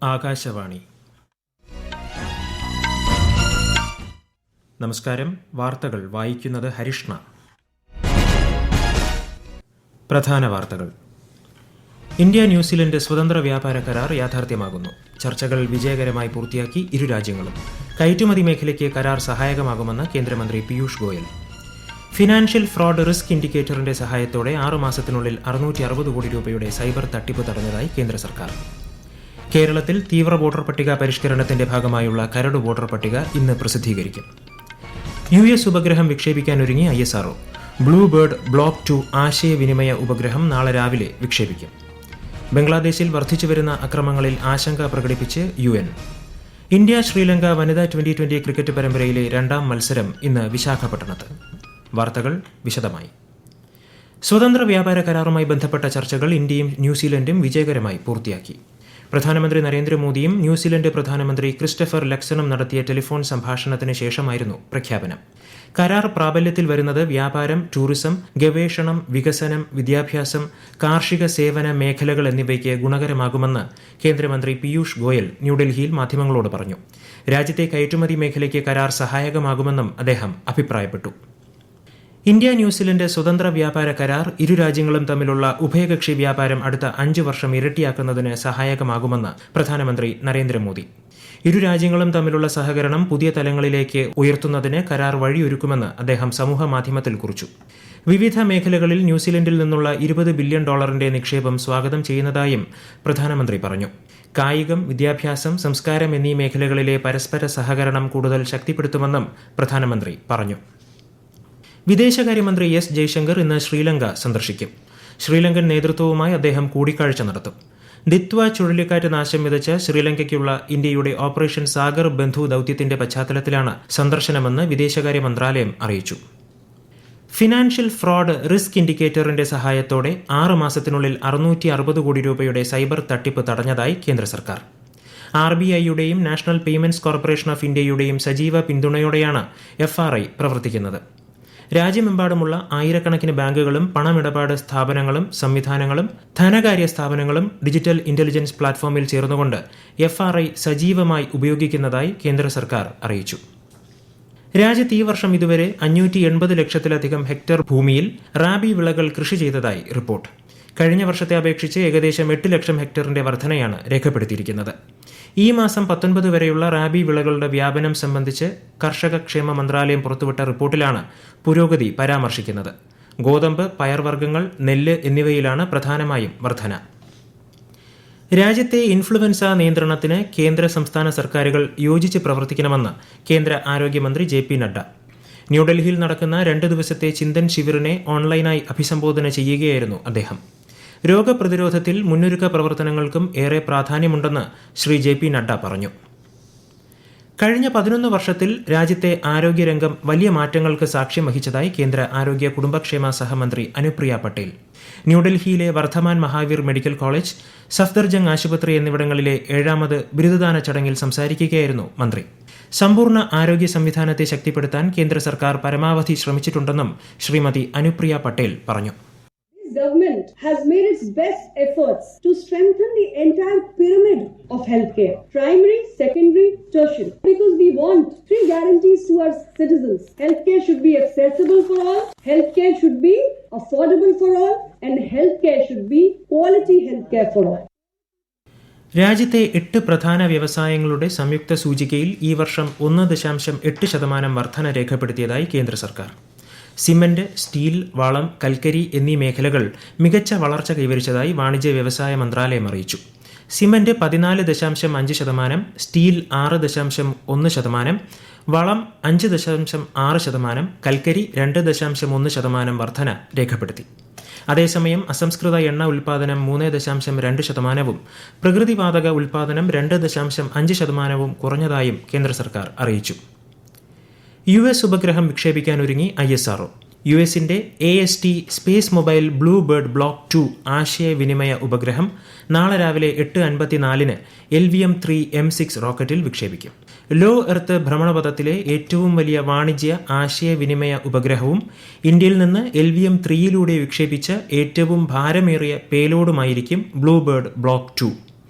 ആകാശവാണി. നമസ്കാരം. വാർത്തകൾ വായിക്കുന്നത് ഹരിഷ്ണ. പ്രധാന വാർത്തകൾ. ഇന്ത്യ ന്യൂസിലൻഡ് സ്വതന്ത്ര വ്യാപാര കരാർ യാഥാർത്ഥ്യമാകുന്നു. ചർച്ചകൾ വിജയകരമായി പൂർത്തിയാക്കി ഇരു രാജ്യങ്ങളും. കയറ്റുമതി മേഖലയ്ക്ക് കരാർ സഹായകമാകുമെന്ന് കേന്ദ്രമന്ത്രി Piyush Goyal. Financial fraud risk ഇൻഡിക്കേറ്ററിന്റെ സഹായത്തോടെ 6 മാസത്തിനുള്ളിൽ 660 കോടി രൂപയുടെ സൈബർ തട്ടിപ്പ് തടഞ്ഞതായി കേന്ദ്ര സർക്കാർ. കേരളത്തിൽ തീവ്ര വോട്ടർ പട്ടിക പരിഷ്കരണത്തിന്റെ ഭാഗമായുള്ള കരട് വോട്ടർ പട്ടിക ഇന്ന് പ്രസിദ്ധീകരിക്കും. US ഉപഗ്രഹം വിക്ഷേപിക്കാനൊരുങ്ങി ISRO. ബ്ലൂ ബേർഡ് ബ്ലോക്ക് 2 ആശയവിനിമയ ഉപഗ്രഹം നാളെ രാവിലെ വിക്ഷേപിക്കും. ബംഗ്ലാദേശിൽ വർദ്ധിച്ചുവരുന്ന അക്രമങ്ങളിൽ ആശങ്ക പ്രകടിപ്പിച്ച് UN. ഇന്ത്യ ശ്രീലങ്ക വനിതാ 2020 ക്രിക്കറ്റ് പരമ്പരയിലെ 2ാം മത്സരം ഇന്ന് വിശാഖപട്ടണത്ത്. വാർത്തകൾ വിശദമായി. സ്വതന്ത്ര വ്യാപാര കരാറുമായി ബന്ധപ്പെട്ട ചർച്ചകൾ ഇന്ത്യയും ന്യൂസിലൻഡും വിജയകരമായി പൂർത്തിയാക്കി. പ്രധാനമന്ത്രി നരേന്ദ്രമോദിയും ന്യൂസിലൻഡ് പ്രധാനമന്ത്രി ക്രിസ്റ്റഫർ ലക്സണും നടത്തിയ ടെലിഫോൺ സംഭാഷണത്തിന് ശേഷമായിരുന്നു പ്രഖ്യാപനം. കരാർ പ്രാബല്യത്തിൽ വരുന്നത് വ്യാപാരം, ടൂറിസം, ഗവേഷണം, വികസനം, വിദ്യാഭ്യാസം, കാർഷിക സേവന മേഖലകൾ എന്നിവയ്ക്ക് ഗുണകരമാകുമെന്ന് കേന്ദ്രമന്ത്രി പീയൂഷ് ഗോയൽ ന്യൂഡൽഹിയിൽ മാധ്യമങ്ങളോട് പറഞ്ഞു. രാജ്യത്തെ കയറ്റുമതി മേഖലയ്ക്ക് കരാർ സഹായകമാകുമെന്നും അദ്ദേഹം അഭിപ്രായപ്പെട്ടു. ഇന്ത്യ ന്യൂസിലൻഡ് സ്വതന്ത്ര വ്യാപാര കരാർ ഇരു രാജ്യങ്ങളും തമ്മിലുള്ള ഉഭയകക്ഷി വ്യാപാരം അടുത്ത 5 വർഷം ഇരട്ടിയാക്കുന്നതിന് സഹായകമാകുമെന്ന് പ്രധാനമന്ത്രി നരേന്ദ്രമോദി. ഇരു രാജ്യങ്ങളും തമ്മിലുള്ള സഹകരണം പുതിയ തലങ്ങളിലേക്ക് ഉയർത്തുന്നതിന് കരാർ വഴിയൊരുക്കുമെന്ന് അദ്ദേഹം സമൂഹമാധ്യമത്തിൽ കുറിച്ചു. വിവിധ മേഖലകളിൽ ന്യൂസിലൻഡിൽ നിന്നുള്ള $20 ബില്യൺ നിക്ഷേപം സ്വാഗതം ചെയ്യുന്നതായും പ്രധാനമന്ത്രി പറഞ്ഞു. കായികം, വിദ്യാഭ്യാസം, സംസ്കാരം എന്നീ മേഖലകളിലെ പരസ്പര സഹകരണം കൂടുതൽ ശക്തിപ്പെടുത്തുമെന്നും പ്രധാനമന്ത്രി പറഞ്ഞു. വിദേശകാര്യമന്ത്രി S. ജയശങ്കർ ഇന്ന് ശ്രീലങ്ക സന്ദർശിക്കും. ശ്രീലങ്കൻ നേതൃത്വവുമായി അദ്ദേഹം കൂടിക്കാഴ്ച നടത്തും. ദിത്വ ചുഴലിക്കാറ്റ് നാശം വിതച്ച ശ്രീലങ്കയ്ക്കുള്ള ഇന്ത്യയുടെ ഓപ്പറേഷൻ സാഗർ ബന്ധു ദൌത്യത്തിന്റെ പശ്ചാത്തലത്തിലാണ് സന്ദർശനമെന്ന് വിദേശകാര്യ മന്ത്രാലയം അറിയിച്ചു. ഫിനാൻഷ്യൽ ഫ്രോഡ് റിസ്ക് ഇൻഡിക്കേറ്ററിന്റെ സഹായത്തോടെ 6 മാസത്തിനുള്ളിൽ 660 കോടി രൂപയുടെ സൈബർ തട്ടിപ്പ് തടഞ്ഞതായി കേന്ദ്ര സർക്കാർ. RBIയുടെയും നാഷണൽ പേയ്മെന്റ്സ് കോർപ്പറേഷൻ ഓഫ് ഇന്ത്യയുടെയും സജീവ പിന്തുണയോടെയാണ് FRI പ്രവർത്തിക്കുന്നത്. രാജ്യമെമ്പാടുമുള്ള ആയിരക്കണക്കിന് ബാങ്കുകളും പണമിടപാട് സ്ഥാപനങ്ങളും സംവിധാനങ്ങളും ധനകാര്യ സ്ഥാപനങ്ങളും ഡിജിറ്റൽ ഇന്റലിജൻസ് പ്ലാറ്റ്ഫോമിൽ ചേർന്നുകൊണ്ട് FRI സജീവമായി ഉപയോഗിക്കുന്നതായി കേന്ദ്ര സർക്കാർ അറിയിച്ചു. രാജ്യത്ത് ഈ വർഷം ഇതുവരെ 580 ലക്ഷത്തിലധികം ഹെക്ടർ ഭൂമിയിൽ റാബി വിളകൾ കൃഷി ചെയ്തതായി റിപ്പോർട്ട്. കഴിഞ്ഞ വർഷത്തെ അപേക്ഷിച്ച് ഏകദേശം 8 ലക്ഷം ഹെക്ടറിന്റെ വർധനയാണ് രേഖപ്പെടുത്തിയിരിക്കുന്നത്. ഈ മാസം 19 വരെയുള്ള റാബി വിളകളുടെ വ്യാപനം സംബന്ധിച്ച് കർഷക ക്ഷേമ മന്ത്രാലയം പുറത്തുവിട്ട റിപ്പോർട്ടിലാണ് പുരോഗതി പരാമർശിക്കുന്നത്. ഗോതമ്പ്, പയർവർഗ്ഗങ്ങൾ, നെല്ല് എന്നിവയിലാണ് പ്രധാനമായും വർധന. രാജ്യത്തെ ഇൻഫ്ലുവൻസ നിയന്ത്രണത്തിന് കേന്ദ്ര സംസ്ഥാന സർക്കാരുകൾ യോജിച്ച് പ്രവർത്തിക്കണമെന്ന് കേന്ദ്ര ആരോഗ്യമന്ത്രി JP നഡ്ഡ. ന്യൂഡൽഹിയിൽ നടക്കുന്ന 2 ദിവസത്തെ ചിന്തൻ ശിവിറിനെ ഓൺലൈനായി അഭിസംബോധന ചെയ്യുകയായിരുന്നു അദ്ദേഹം. രോഗപ്രതിരോധത്തിൽ മുന്നൊരുക്ക പ്രവർത്തനങ്ങൾക്കും ഏറെ പ്രാധാന്യമുണ്ടെന്ന് ശ്രീ JP നഡ്ഡ പറഞ്ഞു. കഴിഞ്ഞ 11 വർഷത്തിൽ രാജ്യത്തെ ആരോഗ്യരംഗം വലിയ മാറ്റങ്ങൾക്ക് സാക്ഷ്യം വഹിച്ചതായി കേന്ദ്ര ആരോഗ്യ കുടുംബക്ഷേമ സഹമന്ത്രി അനുപ്രിയ പട്ടേൽ. ന്യൂഡൽഹിയിലെ വർദ്ധമാൻ മഹാവീർ മെഡിക്കൽ കോളേജ്, സഫ്ദർജംഗ് ആശുപത്രി എന്നിവിടങ്ങളിലെ 7ാമത് ബിരുദദാന ചടങ്ങിൽ സംസാരിക്കുകയായിരുന്നു മന്ത്രി. സമ്പൂർണ്ണ ആരോഗ്യ സംവിധാനത്തെ ശക്തിപ്പെടുത്താൻ കേന്ദ്ര സർക്കാർ പരമാവധി ശ്രമിച്ചിട്ടുണ്ടെന്നും ശ്രീമതി അനുപ്രിയ പട്ടേൽ പറഞ്ഞു. Government has made its best efforts to strengthen the entire pyramid of healthcare, primary, secondary, tertiary, because we want 3 guarantees to our citizens. Healthcare should be accessible for all, healthcare should be affordable for all, and healthcare should be quality healthcare for all. രാജ്യത്തെ 8 പ്രധാന വ്യവസായങ്ങളുടെ സംയുക്ത സൂചികയിൽ ഈ വർഷം 1.8% വർധന രേഖപ്പെടുത്തിയതായി കേന്ദ്ര സർക്കാർ. Cement, steel, വളം, കൽക്കരി എന്നീ മേഖലകൾ മികച്ച വളർച്ച കൈവരിച്ചതായി വാണിജ്യ വ്യവസായ മന്ത്രാലയം അറിയിച്ചു. സിമന്റ് 14.5%, സ്റ്റീൽ 6.1%, വളം 5.6%, കൽക്കരി 2.1% വർധന രേഖപ്പെടുത്തി. അതേസമയം അസംസ്കൃത എണ്ണ ഉൽപ്പാദനം 3.2%, പ്രകൃതിവാതക ഉൽപ്പാദനം 2.5% കുറഞ്ഞതായും കേന്ദ്ര സർക്കാർ അറിയിച്ചു. US ഉപഗ്രഹം വിക്ഷേപിക്കാനൊരുങ്ങി ISRO. യുഎസിന്റെ AST space mobile blue bird block 2 ആശയവിനിമയ ഉപഗ്രഹം നാളെ രാവിലെ 8:54 LVM-3 M6 റോക്കറ്റിൽ വിക്ഷേപിക്കും. ലോ എർത്ത് ഭ്രമണപഥത്തിലെ ഏറ്റവും വലിയ വാണിജ്യ ആശയവിനിമയ ഉപഗ്രഹവും ഇന്ത്യയിൽ നിന്ന് LVM-3യിലൂടെ വിക്ഷേപിച്ച ഏറ്റവും ഭാരമേറിയ പേലോഡുമായിരിക്കും ബ്ലൂ ബേർഡ് ബ്ലോക്ക് 2.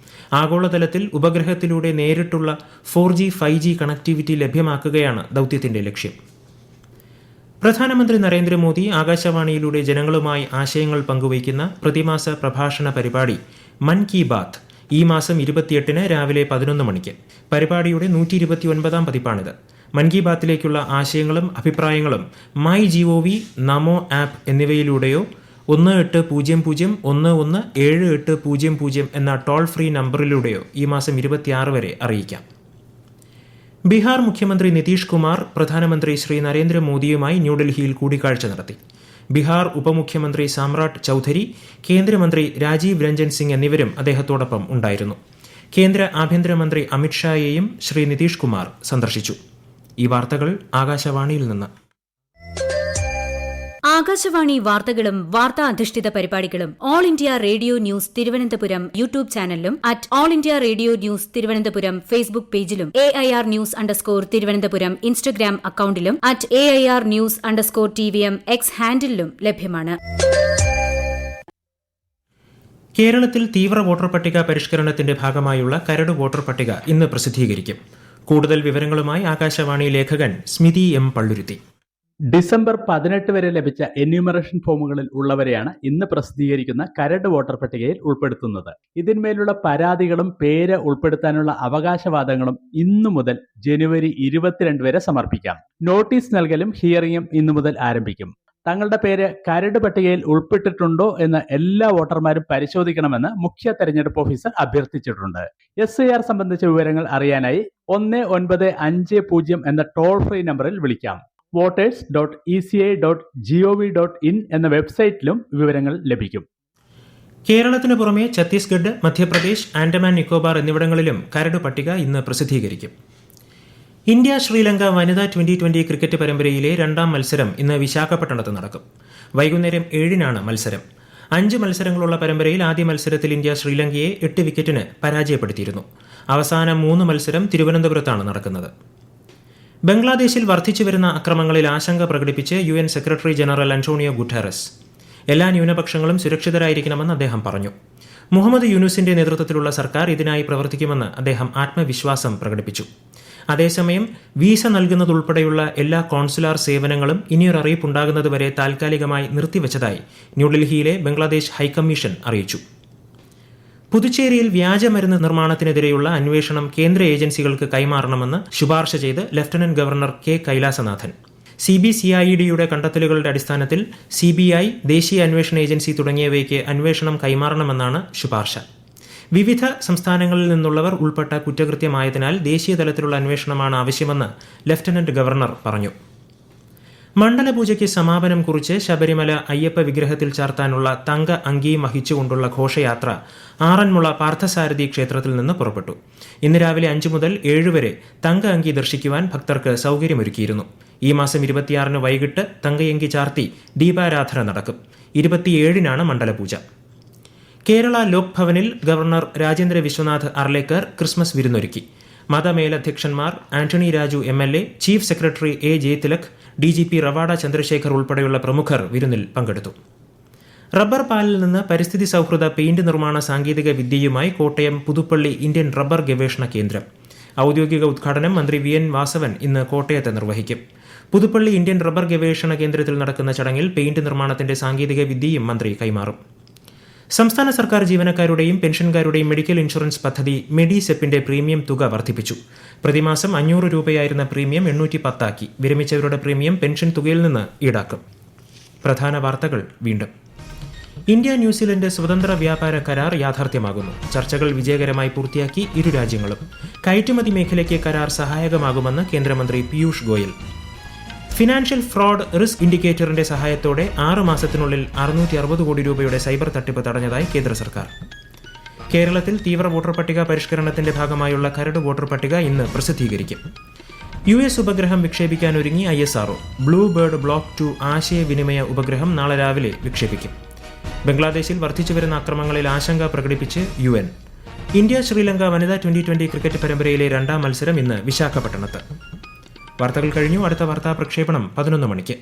ആഗോളതലത്തിൽ ഉപഗ്രഹത്തിലൂടെ നേരിട്ടുള്ള 4G, 5G കണക്ടിവിറ്റി ലഭ്യമാക്കുകയാണ് ദൌത്യത്തിന്റെ ലക്ഷ്യം. പ്രധാനമന്ത്രി നരേന്ദ്രമോദി ആകാശവാണിയിലൂടെ ജനങ്ങളുമായി ആശയങ്ങൾ പങ്കുവയ്ക്കുന്ന പ്രതിമാസ പ്രഭാഷണ പരിപാടി മൻ കി ബാത്ത് ഈ മാസം 28-ന് രാവിലെ 11 മണിക്ക്. പരിപാടിയുടെ 129-ാം പതിപ്പാണിത്. മൻ കി ബാത്തിലേക്കുള്ള ആശയങ്ങളും അഭിപ്രായങ്ങളും MyGov, നമോ ആപ്പ് എന്നിവയിലൂടെയോ 1800-117800 എന്ന ടോൾ ഫ്രീ നമ്പറിലൂടെയോ ഈ മാസം 26 വരെ അറിയിക്കാം. ബീഹാർ മുഖ്യമന്ത്രി നിതീഷ് കുമാർ പ്രധാനമന്ത്രി ശ്രീ നരേന്ദ്രമോദിയുമായി ന്യൂഡൽഹിയിൽ കൂടിക്കാഴ്ച നടത്തി. ബീഹാർ ഉപമുഖ്യമന്ത്രി സാമ്രാട്ട് ചൌധരി, കേന്ദ്രമന്ത്രി രാജീവ് രഞ്ജൻ സിംഗ് എന്നിവരും അദ്ദേഹത്തോടൊപ്പം ഉണ്ടായിരുന്നു. കേന്ദ്ര ആഭ്യന്തരമന്ത്രി അമിത്ഷായെയും ശ്രീ നിതീഷ് കുമാർ സന്ദർശിച്ചു. ഈ വാർത്തകൾ ആകാശവാണിയിൽ നിന്ന്. ആകാശവാണി വാർത്തകളും വാർത്താ അധിഷ്ഠിത പരിപാടികളും All India Radio News Thiruvananthapuram YouTube ചാനലിലും All India Radio News Thiruvananthapuram Facebook പേജിലും AIR News _ ഇൻസ്റ്റഗ്രാം അക്കൌണ്ടിലും @AIR News _ TVM X ഹാൻഡിലും ലഭ്യമാണ്. കേരളത്തിൽ തീവ്ര വോട്ടർ പട്ടിക പരിഷ്കരണത്തിന്റെ ഭാഗമായുള്ള കരട് വോട്ടർ പട്ടിക ഇന്ന് പ്രസിദ്ധീകരിക്കും. കൂടുതൽ വിവരങ്ങളുമായി ആകാശവാണി ലേഖകൻ സ്മിതി M. പള്ളുരുത്തി. ഡിസംബർ 18 വരെ ലഭിച്ച എന്യൂമറേഷൻ ഫോമുകളിൽ ഉള്ളവരെയാണ് ഇന്ന് പ്രസിദ്ധീകരിക്കുന്ന കരട് വോട്ടർ പട്ടികയിൽ ഉൾപ്പെടുത്തുന്നത്. ഇതിന്മേലുള്ള പരാതികളും പേര് ഉൾപ്പെടുത്താനുള്ള അവകാശവാദങ്ങളും ഇന്നു മുതൽ ജനുവരി 22 വരെ സമർപ്പിക്കാം. നോട്ടീസ് നൽകലും ഹിയറിംഗും ഇന്നു മുതൽ ആരംഭിക്കും. തങ്ങളുടെ പേര് കരട് പട്ടികയിൽ ഉൾപ്പെട്ടിട്ടുണ്ടോ എന്ന് എല്ലാ വോട്ടർമാരും പരിശോധിക്കണമെന്ന് മുഖ്യ തെരഞ്ഞെടുപ്പ് ഓഫീസർ അഭ്യർത്ഥിച്ചിട്ടുണ്ട്. SIR സംബന്ധിച്ച വിവരങ്ങൾ അറിയാനായി 1950 എന്ന ടോൾ ഫ്രീ നമ്പറിൽ വിളിക്കാം. voters.eci.gov.in എന്ന വെബ്സൈറ്റിലും വിവരങ്ങൾ ലഭിക്കും. കേരളത്തിനു പുറമെ ഛത്തീസ്ഗഡ്, മധ്യപ്രദേശ്, ആൻഡമാൻ നിക്കോബാർ എന്നിവിടങ്ങളിലും കരട് പട്ടിക ഇന്ന് പ്രസിദ്ധീകരിക്കും. ഇന്ത്യ ശ്രീലങ്ക വനിതാ 2020 ക്രിക്കറ്റ് പരമ്പരയിലെ രണ്ടാം മത്സരം ഇന്ന് വിശാഖപട്ടണത്ത് നടക്കും. വൈകുന്നേരം 7-നാണ് മത്സരം. 5 മത്സരങ്ങളുള്ള പരമ്പരയിൽ ആദ്യ മത്സരത്തിൽ ഇന്ത്യ ശ്രീലങ്കയെ 8 വിക്കറ്റിന് പരാജയപ്പെടുത്തിയിരുന്നു. അവസാന 3 മത്സരം തിരുവനന്തപുരത്താണ് നടക്കുന്നത്. ബംഗ്ലാദേശിൽ വർദ്ധിച്ചുവരുന്ന അക്രമങ്ങളിൽ ആശങ്ക പ്രകടിപ്പിച്ച് UN secretary general Antonio Guterres. എല്ലാ ന്യൂനപക്ഷങ്ങളും സുരക്ഷിതരായിരിക്കണമെന്ന് അദ്ദേഹം പറഞ്ഞു. മുഹമ്മദ് യൂനുസിന്റെ നേതൃത്വത്തിലുള്ള സർക്കാർ ഇതിനായി പ്രവർത്തിക്കുമെന്ന് അദ്ദേഹം ആത്മവിശ്വാസം പ്രകടിപ്പിച്ചു. അതേസമയം വീസ നൽകുന്നതുൾപ്പെടെയുള്ള എല്ലാ കോൺസുലാർ സേവനങ്ങളും ഇനിയൊരറിയിപ്പുണ്ടാകുന്നതുവരെ താൽക്കാലികമായി നിർത്തിവച്ചതായി ന്യൂഡൽഹിയിലെ ബംഗ്ലാദേശ് ഹൈക്കമ്മീഷൻ അറിയിച്ചു. പുതുച്ചേരിയിൽ വ്യാജമരുന്ന് നിർമ്മാണത്തിനെതിരെയുള്ള അന്വേഷണം കേന്ദ്ര ഏജൻസികൾക്ക് കൈമാറണമെന്ന് ശുപാർശ ചെയ്ത് ലഫ്റ്റനന്റ് ഗവർണർ K. കൈലാസനാഥൻ. CBCID-യുടെ കണ്ടെത്തലുകളുടെ അടിസ്ഥാനത്തിൽ CBI, ദേശീയ അന്വേഷണ ഏജൻസി തുടങ്ങിയവയ്ക്ക് അന്വേഷണം കൈമാറണമെന്നാണ് ശുപാർശ. വിവിധ സംസ്ഥാനങ്ങളിൽ നിന്നുള്ളവർ ഉൾപ്പെട്ട കുറ്റകൃത്യമായതിനാൽ ദേശീയ തലത്തിലുള്ള അന്വേഷണമാണ് ആവശ്യമെന്ന് ലഫ്റ്റനന്റ് ഗവർണർ പറഞ്ഞു. മണ്ഡലപൂജയ്ക്ക് സമാപനം കുറിച്ച് ശബരിമല അയ്യപ്പ വിഗ്രഹത്തിൽ ചാർത്താനുള്ള തങ്ക അങ്കിയും വഹിച്ചുകൊണ്ടുള്ള ഘോഷയാത്ര ആറന്മുള പാർത്ഥസാരഥി ക്ഷേത്രത്തിൽ നിന്ന് പുറപ്പെട്ടു. ഇന്ന് രാവിലെ 5 മുതൽ 7 വരെ തങ്ക അങ്കി ദർശിക്കുവാൻ ഭക്തർക്ക് സൗകര്യമൊരുക്കിയിരുന്നു. ഈ മാസം 26-ന് വൈകിട്ട് തങ്കയങ്കി ചാർത്തി ദീപാരാധന നടക്കും. 27-നാണ് മണ്ഡലപൂജ. കേരള ലോക് ഭവനിൽ ഗവർണർ രാജേന്ദ്ര വിശ്വനാഥ് അർലേക്കർ ക്രിസ്മസ് വിരുന്നൊരുക്കി. മതമേലധ്യക്ഷന്മാർ Antony Raju MLA, chief secretary A. Jayathilak, DGP Ravada Chandrasekhar ഉൾപ്പെടെയുള്ള പ്രമുഖർ വിരുന്നിൽ പങ്കെടുത്തു. റബ്ബർ പാലിൽ നിന്ന് പരിസ്ഥിതി സൗഹൃദ പെയിന്റ് നിർമ്മാണ സാങ്കേതിക വിദ്യയുമായി കോട്ടയം പുതുപ്പള്ളി ഇന്ത്യൻ റബ്ബർ ഗവേഷണ കേന്ദ്രം. ഔദ്യോഗിക ഉദ്ഘാടനം മന്ത്രി VN വാസവൻ ഇന്ന് കോട്ടയത്ത് നിർവഹിക്കും. പുതുപ്പള്ളി ഇന്ത്യൻ റബ്ബർ ഗവേഷണ കേന്ദ്രത്തിൽ നടക്കുന്ന ചടങ്ങിൽ പെയിന്റ് നിർമ്മാണത്തിന്റെ സാങ്കേതിക വിദ്യയും മന്ത്രി കൈമാറും. സംസ്ഥാന സർക്കാർ ജീവനക്കാരുടെയും പെൻഷൻകാരുടെയും മെഡിക്കൽ ഇൻഷുറൻസ് പദ്ധതി മെഡിസെപ്പിന്റെ പ്രീമിയം തുക വർദ്ധിപ്പിച്ചു. പ്രതിമാസം 500 രൂപയായിരുന്ന പ്രീമിയം 810 ആക്കി. വിരമിച്ചവരുടെ പ്രീമിയം പെൻഷൻ തുകയിൽ നിന്ന് ഈടാക്കും. പ്രധാന വാർത്തകൾ വീണ്ടും. ഇന്ത്യ ന്യൂസിലൻഡ് സ്വതന്ത്ര വ്യാപാര കരാർ യാഥാർത്ഥ്യമാകുന്നു. ചർച്ചകൾ വിജയകരമായി പൂർത്തിയാക്കി ഇരു രാജ്യങ്ങളും. കയറ്റുമതി മേഖലയ്ക്ക് കരാർ സഹായകമാകുമെന്ന് കേന്ദ്രമന്ത്രി Piyush Goyal. Financial fraud risk ഇൻഡിക്കേറ്ററിന്റെ സഹായത്തോടെ 6 മാസത്തിനുള്ളിൽ 660 കോടി രൂപയുടെ സൈബർ തട്ടിപ്പ് തടഞ്ഞതായി കേന്ദ്ര സർക്കാർ. കേരളത്തിൽ തീവ്ര വോട്ടർ പട്ടിക പരിഷ്കരണത്തിന്റെ ഭാഗമായുള്ള കരട് വോട്ടർ പട്ടിക ഇന്ന് പ്രസിദ്ധീകരിക്കും. US ഉപഗ്രഹം വിക്ഷേപിക്കാനൊരുങ്ങി ISRO. ബ്ലൂ ബേർഡ് ബ്ലോക്ക് 2 ആശയവിനിമയ ഉപഗ്രഹം നാളെ രാവിലെ വിക്ഷേപിക്കും. ബംഗ്ലാദേശിൽ വർദ്ധിച്ചുവരുന്ന അക്രമങ്ങളിൽ ആശങ്ക പ്രകടിപ്പിച്ച് UN. ഇന്ത്യ ശ്രീലങ്ക വനിതാ 2020 ക്രിക്കറ്റ് പരമ്പരയിലെ രണ്ടാം മത്സരം ഇന്ന് വിശാഖപട്ടണത്ത്. വാർത്തകൾ കഴിഞ്ഞു. അടുത്ത വാർത്താ പ്രക്ഷേപണം 11 മണിക്ക്.